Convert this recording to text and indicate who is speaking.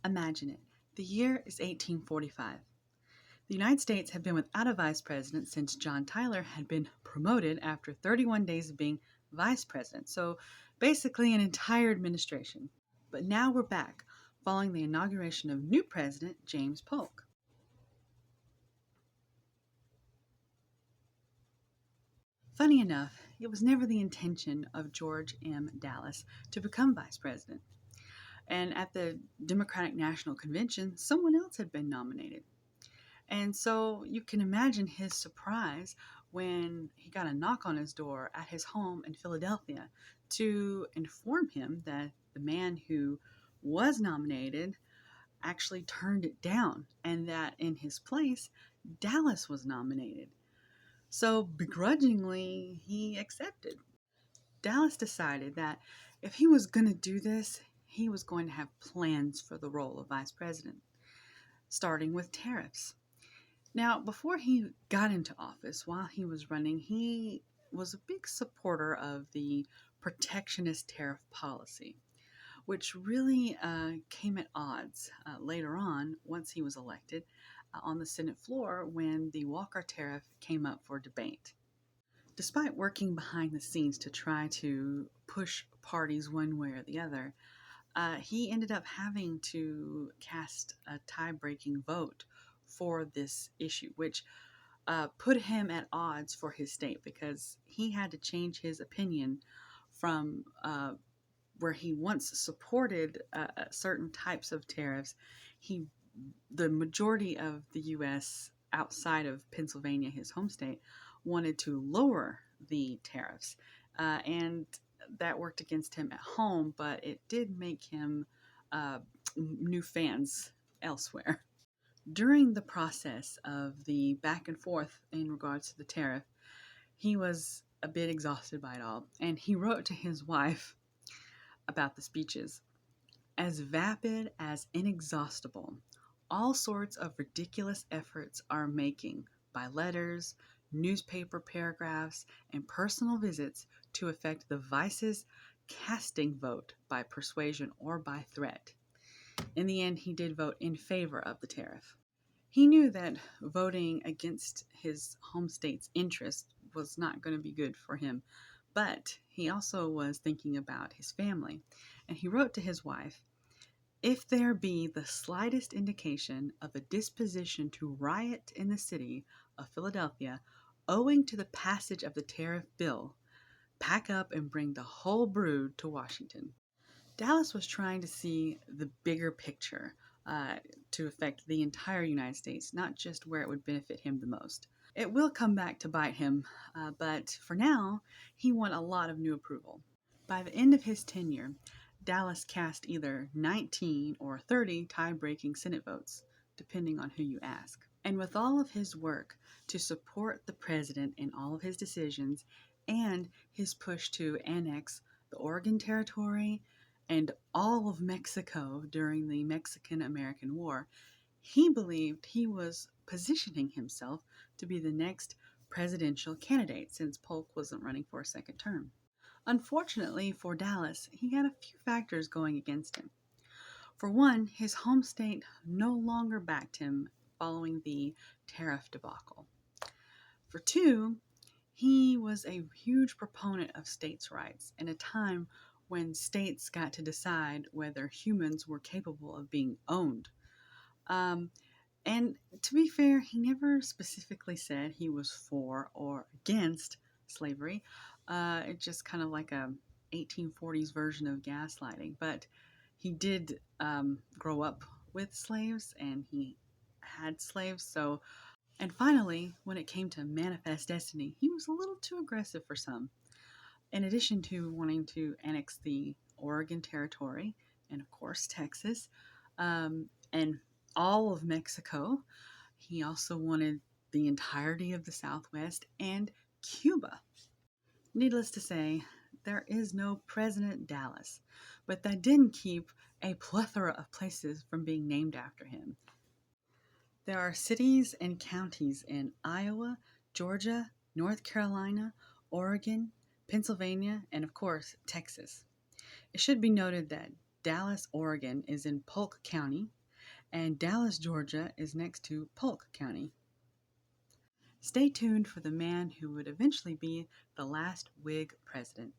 Speaker 1: Imagine it. The year is 1845. The United States had been without a vice president since John Tyler had been promoted after 31 days of being vice president. So basically, an entire administration. But now we're back, following the inauguration of new president James Polk. Funny enough, it was never the intention of George M. Dallas to become vice president. And at the Democratic National Convention, someone else had been nominated. And so you can imagine his surprise when he got a knock on his door at his home in Philadelphia to inform him that the man who was nominated actually turned it down and that in his place, Dallas was nominated. So begrudgingly, he accepted. Dallas decided that if he was going to do this, he was going to have plans for the role of vice president, starting with tariffs. Now, before he got into office, while he was running, he was a big supporter of the protectionist tariff policy, which really came at odds later on once he was elected on the Senate floor when the Walker tariff came up for debate. Despite working behind the scenes to try to push parties one way or the other, he ended up having to cast a tie-breaking vote for this issue, which put him at odds for his state because he had to change his opinion from where he once supported certain types of tariffs. The majority of the U.S. outside of Pennsylvania, his home state, wanted to lower the tariffs, and that worked against him at home, but it did make him new fans elsewhere. During the process of the back and forth in regards to the tariff, he was a bit exhausted by it all, and he wrote to his wife about the speeches. As vapid as inexhaustible, all sorts of ridiculous efforts are making by letters, newspaper paragraphs, and personal visits to effect the vice's casting vote by persuasion or by threat. In the end, he did vote in favor of the tariff. He knew that voting against his home state's interest was not going to be good for him, but he also was thinking about his family. And he wrote to his wife, "If there be the slightest indication of a disposition to riot in the city of Philadelphia owing to the passage of the tariff bill, pack up and bring the whole brood to Washington." Dallas was trying to see the bigger picture to affect the entire United States, not just where it would benefit him the most. It will come back to bite him, but for now, he won a lot of new approval. By the end of his tenure, Dallas cast either 19 or 30 tie-breaking Senate votes, depending on who you ask. And with all of his work to support the president in all of his decisions and his push to annex the Oregon Territory and all of Mexico during the Mexican-American War, he believed he was positioning himself to be the next presidential candidate since Polk wasn't running for a second term. Unfortunately for Dallas, he had a few factors going against him. For one, his home state no longer backed him following the tariff debacle. For two, he was a huge proponent of states' rights in a time when states got to decide whether humans were capable of being owned. And to be fair, he never specifically said he was for or against slavery. It's just kind of like a 1840s version of gaslighting. But he did grow up with slaves, and he had slaves. So, and finally, when it came to manifest destiny, he was a little too aggressive for some. In addition to wanting to annex the Oregon Territory and, of course, Texas, and all of Mexico, he also wanted the entirety of the Southwest and Cuba. Needless to say, there is no President Dallas, but that didn't keep a plethora of places from being named after him. There are cities and counties in Iowa, Georgia, North Carolina, Oregon, Pennsylvania, and of course, Texas. It should be noted that Dallas, Oregon is in Polk County, and Dallas, Georgia is next to Polk County. Stay tuned for the man who would eventually be the last Whig president.